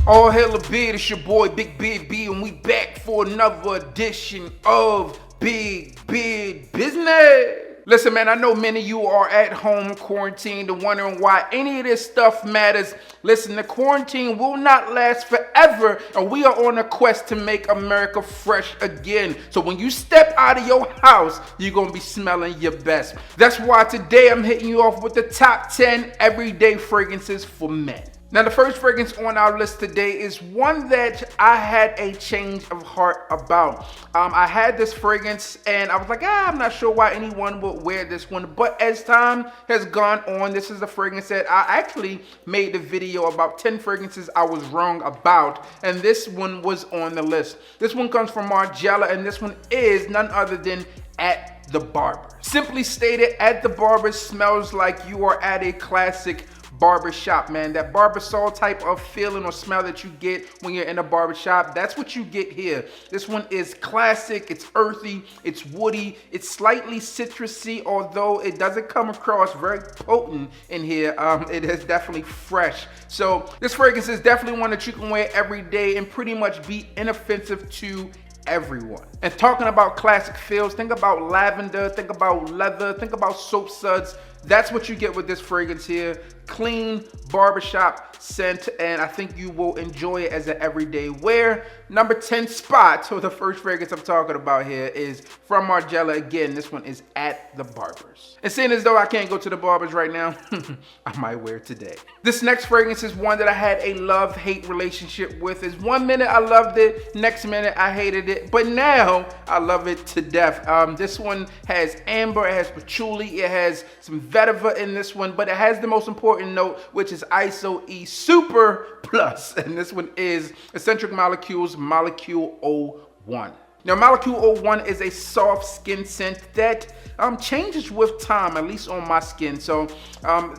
All hail a beard, it's your boy Big Beard B, and we back for another edition of Big Beard Business. Listen, man, I know many of you are at home quarantined and wondering why any of this stuff matters. Listen, the quarantine will not last forever, and we are on a quest to make America fresh again. So when you step out of your house, you're going to be smelling your best. That's why today I'm hitting you off with the top 10 everyday fragrances for men. Now, the first fragrance on our list today is one that I had a change of heart about. I had this fragrance and I was like, I'm not sure why anyone would wear this one. But as time has gone on, this is a fragrance that I actually made a video about 10 fragrances I was wrong about. And this one was on the list. This one comes from Margiela, and this one is none other than At the Barber. Simply stated, At the Barber smells like you are at a classic barbershop, man. That barbasol type of feeling or smell that you get when you're in a barbershop, that's what you get here. This one is classic, it's earthy, it's woody, it's slightly citrusy, although it doesn't come across very potent in here. It is definitely fresh. So this fragrance is definitely one that you can wear every day and pretty much be inoffensive to everyone. And talking about classic feels, think about lavender, think about leather, think about soap suds. That's what you get with this fragrance here. Clean barbershop scent, and I think you will enjoy it as an everyday wear. Number 10 spot, so the first fragrance I'm talking about here is from Margiela. Again, this one is At the Barbers. And seeing as though I can't go to the barbers right now, I might wear it today. This next fragrance is one that I had a love-hate relationship with. Is one minute I loved it, next minute I hated it, but now I love it to death. This one has amber, it has patchouli, it has some vetiver in this one, but it has the most important note, which is ISO-E Super Plus, and this one is Eccentric Molecules Molecule 01. Now, Molecule 01 is a soft skin scent that changes with time, at least on my skin. So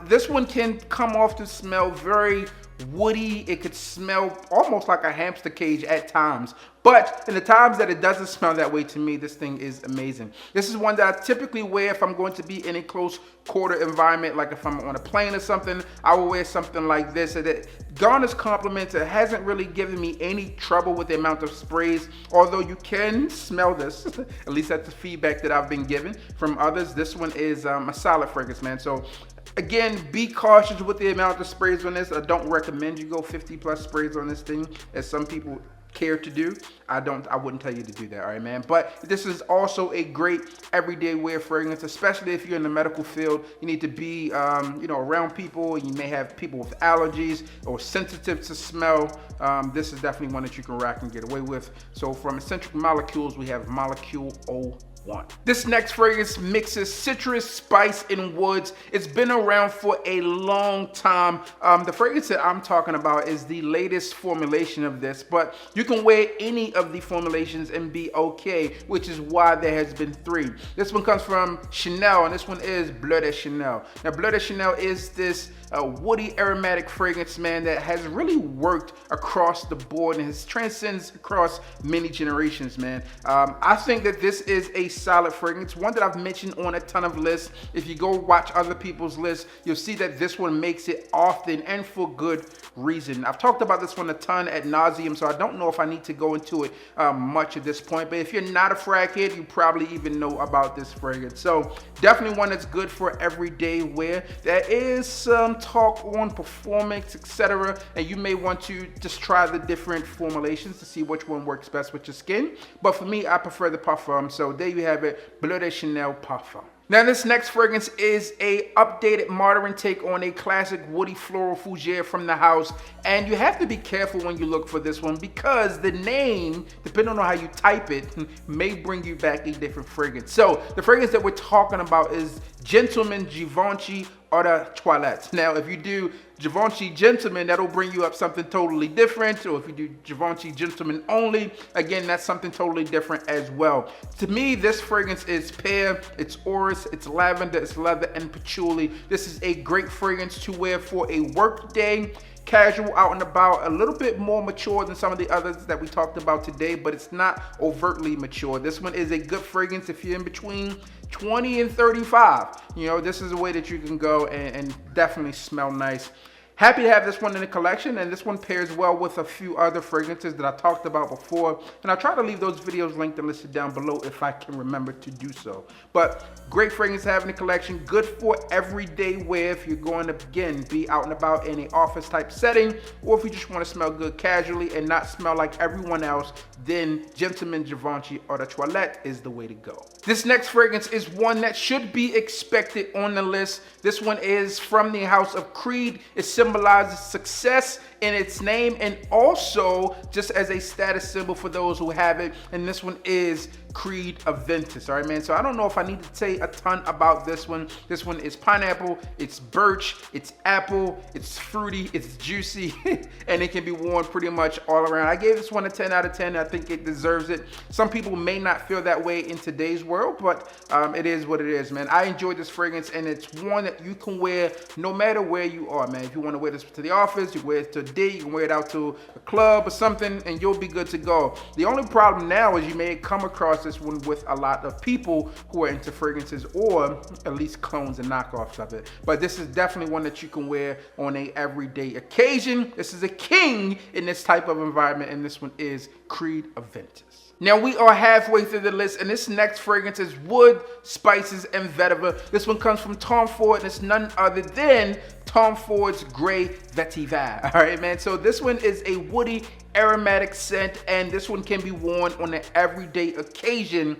this one can come off to smell very woody. It could smell almost like a hamster cage at times, but in the times that it doesn't smell that way, to me, this thing is amazing. This is one that I typically wear if I'm going to be in a close quarter environment, like if I'm on a plane or something. I will wear something like this, and it garners compliments. It hasn't really given me any trouble with the amount of sprays, although you can smell this. At least that's the feedback that I've been given from others. This one is a solid fragrance, man. So again, be cautious with the amount of sprays on this. I don't recommend you go 50 plus sprays on this thing, as some people care to do. I wouldn't tell you to do that, all right, man? But this is also a great everyday wear fragrance, especially if you're in the medical field. You need to be, around people. You may have people with allergies or sensitive to smell. This is definitely one that you can rock and get away with. So from Eccentric Molecules, we have Molecule 01. This next fragrance mixes citrus, spice, and woods. It's been around for a long time. The fragrance that I'm talking about is the latest formulation of this, but you can wear any of the formulations and be okay, which is why there has been 3. This one comes from Chanel, and this one is Bleu de Chanel. Now, Bleu de Chanel is this woody aromatic fragrance, man, that has really worked across the board and has transcends across many generations, man. I think that this is a solid fragrance, one that I've mentioned on a ton of lists. If you go watch other people's lists, you'll see that this one makes it often and for good reason. I've talked about this one a ton ad nauseum, so I don't know if I need to go into it much at this point, but if you're not a frag head, you probably even know about this fragrance. So definitely one that's good for everyday wear. There is some talk on performance, etc., and you may want to just try the different formulations to see which one works best with your skin. But for me, I prefer the Parfum, so there you have it, Bleu de Chanel Parfum. Now, this next fragrance is a updated modern take on a classic woody floral fougere from the house, and you have to be careful when you look for this one because the name, depending on how you type it, may bring you back a different fragrance. So the fragrance that we're talking about is Gentleman Givenchy Eau de Toilette. Now, if you do Givenchy Gentleman, that'll bring you up something totally different. Or if you do Givenchy Gentleman only, again, that's something totally different as well. To me, this fragrance is pear, it's orris, it's lavender, it's leather, and patchouli. This is a great fragrance to wear for a work day, casual, out and about, a little bit more mature than some of the others that we talked about today, but it's not overtly mature. This one is a good fragrance if you're in between 20 and 35. You know, this is a way that you can go and definitely smell nice. Happy to have this one in the collection, and this one pairs well with a few other fragrances that I talked about before, and I'll try to leave those videos linked and listed down below if I can remember to do so. But great fragrance to have in the collection, good for everyday wear if you're going to, again, be out and about in an office type setting, or if you just want to smell good casually and not smell like everyone else, then Gentleman Givenchy Eau de Toilette is the way to go. This next fragrance is one that should be expected on the list. This one is from the house of Creed. It symbolizes success in its name and also just as a status symbol for those who have it. And this one is Creed Aventus. All right, man. So I don't know if I need to say a ton about this one. This one is pineapple, it's birch, it's apple, it's fruity, it's juicy, and it can be worn pretty much all around. I gave this one a 10 out of 10. I think it deserves it. Some people may not feel that way in today's world, but it is what it is, man. I enjoyed this fragrance, and it's one that you can wear no matter where you are, man. If you want to wear this to the office, you wear it to a date, you can wear it out to a club or something, and you'll be good to go. The only problem now is you may come across this one with a lot of people who are into fragrances, or at least clones and knockoffs of it. But this is definitely one that you can wear on a everyday occasion. This is a king in this type of environment, and this one is Creed Aventus. Now we are halfway through the list, and this next fragrance is Wood, Spices, and Vetiver. This one comes from Tom Ford, and it's none other than Tom Ford's Gray Vetiver. All right, man. So this one is a woody aromatic scent, and this one can be worn on an everyday occasion,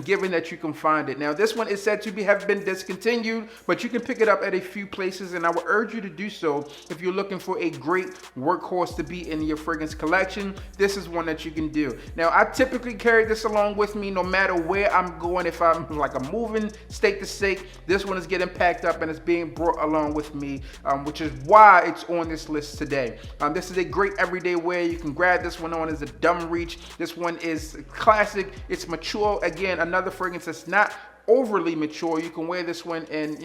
given that you can find it. Now, this one is said to have been discontinued, but you can pick it up at a few places, and I would urge you to do so if you're looking for a great workhorse to be in your fragrance collection. This is one that you can do. Now, I typically carry this along with me no matter where I'm going. If I'm moving state to state, this one is getting packed up and it's being brought along with me, which is why it's on this list today. This is a great everyday wear. You can grab this one on as a dumb reach. This one is classic. It's mature. Again, another fragrance that's not overly mature. You can wear this one in,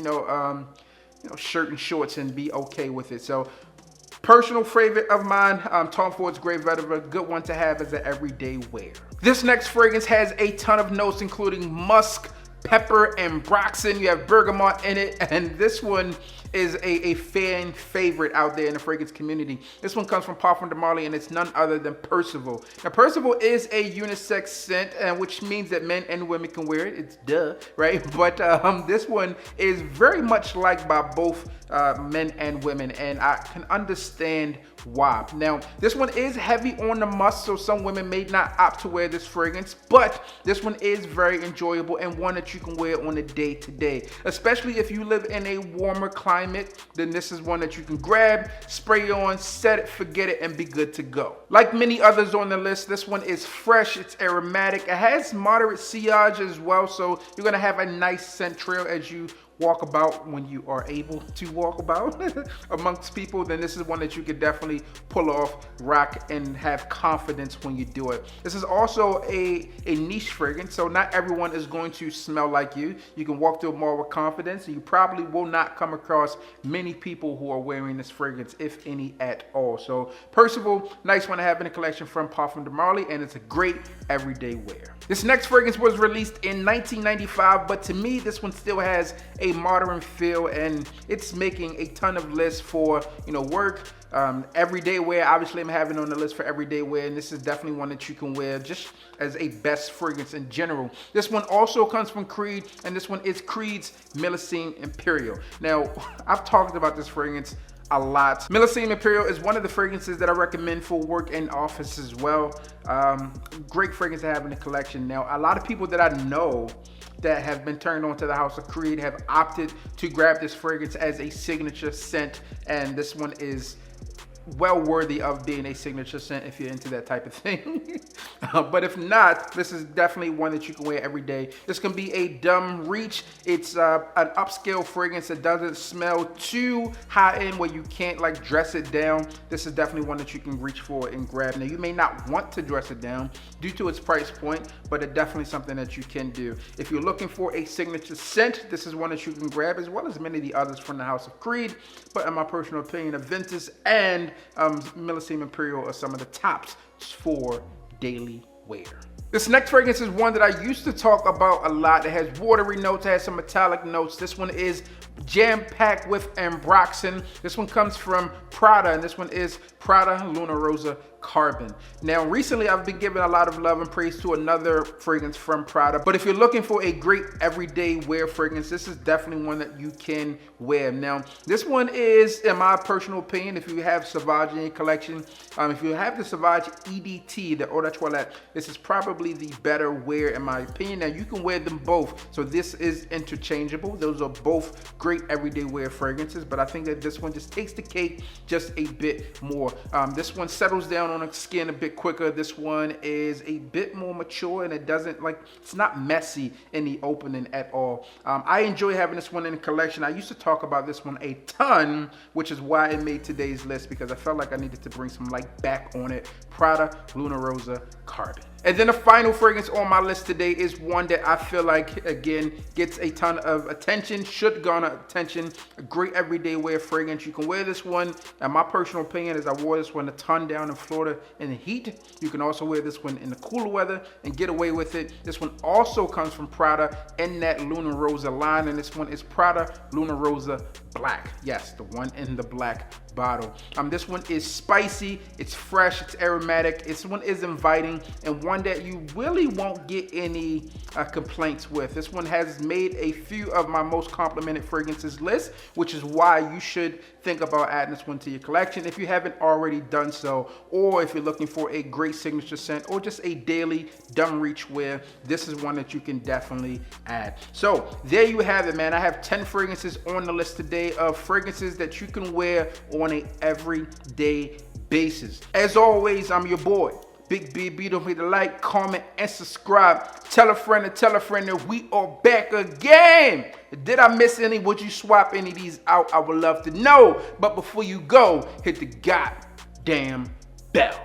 shirt and shorts and be okay with it. So, personal favorite of mine, Tom Ford's Gray Vetiver, good one to have as an everyday wear. This next fragrance has a ton of notes, including musk, pepper, and broxin. You have bergamot in it, and this one is a fan favorite out there in the fragrance community. This one comes from Parfum de Marly, and it's none other than Percival. Now, Percival is a unisex scent, which means that men and women can wear it. It's duh, right? But this one is very much liked by both men and women, and I can understand why. Now, this one is heavy on the musk, so some women may not opt to wear this fragrance, but this one is very enjoyable and one that you can wear on a day-to-day. Especially if you live in a warmer climate, then this is one that you can grab, spray on, set it, forget it, and be good to go. Like many others on the list, this one is fresh, it's aromatic, it has moderate sillage as well, so you're gonna have a nice scent trail as you walk about, when you are able to walk about amongst people. Then this is one that you could definitely pull off, rock, and have confidence when you do it. This is also a niche fragrance, so not everyone is going to smell like you. You can walk through a mall with confidence, and you probably will not come across many people who are wearing this fragrance, if any at all. So Percival, nice one to have in the collection from Parfum de Marly, and it's a great everyday wear. This next fragrance was released in 1995, but to me, this one still has a modern feel, and it's making a ton of lists for work, everyday wear. Obviously, I'm having on the list for everyday wear, and this is definitely one that you can wear just as a best fragrance in general. This one also comes from Creed, and this one is Creed's Millicent Imperial. Now, I've talked about this fragrance a lot. Millicent Imperial is one of the fragrances that I recommend for work and office as well. Great fragrance to have in the collection. Now, a lot of people that I know that have been turned on to the House of Creed have opted to grab this fragrance as a signature scent, and this one is well worthy of being a signature scent if you're into that type of thing. But if not, this is definitely one that you can wear every day. This can be a dumb reach. It's an upscale fragrance that doesn't smell too high end where you can't dress it down. This is definitely one that you can reach for and grab. Now, you may not want to dress it down due to its price point, but it's definitely something that you can do. If you're looking for a signature scent, this is one that you can grab, as well as many of the others from the House of Creed. But in my personal opinion, Aventus and Millicent Imperial are some of the tops for daily wear. This next fragrance is one that I used to talk about a lot. It has watery notes, it has some metallic notes. This one is jam-packed with ambroxan. This one comes from Prada, and this one is Prada Luna Rosa Carbon. Now, recently I've been giving a lot of love and praise to another fragrance from Prada, but if you're looking for a great everyday wear fragrance, this is definitely one that you can wear. Now, this one is, in my personal opinion, if you have Sauvage in your collection, if you have the Sauvage EDT, the Eau de Toilette, this is probably the better wear in my opinion. Now, you can wear them both, so this is interchangeable. Those are both great everyday wear fragrances, but I think that this one just takes the cake just a bit more. This one settles down on the skin a bit quicker. This one is a bit more mature, and it doesn't it's not messy in the opening at all. I enjoy having this one in the collection. I used to talk about this one a ton, which is why it made today's list, because I felt like I needed to bring some light back on it. Prada Luna Rosa Carbon. And then the final fragrance on my list today is one that I feel like, again, gets a ton of attention, should garner attention. A great everyday wear fragrance. You can wear this one, and my personal opinion is I wore this one a ton down in Florida in the heat. You can also wear this one in the cooler weather and get away with it. This one also comes from Prada in that Luna Rosa line, and this one is Prada Luna Rosa Black. Yes, the one in the black bottle. This one is spicy, it's fresh, it's aromatic. This one is inviting, and one that you really won't get any complaints with. This one has made a few of my most complimented fragrances list, which is why you should think about adding this one to your collection if you haven't already done so, or if you're looking for a great signature scent or just a daily dumb reach wear. This is one that you can definitely add. So there you have it, man. I have 10 fragrances on the list today of fragrances that you can wear on a everyday basis. As always, I'm your boy, Big B. Don't forget to like, comment, and subscribe. Tell a friend that we are back again. Did I miss any? Would you swap any of these out? I would love to know. But before you go, hit the goddamn bell.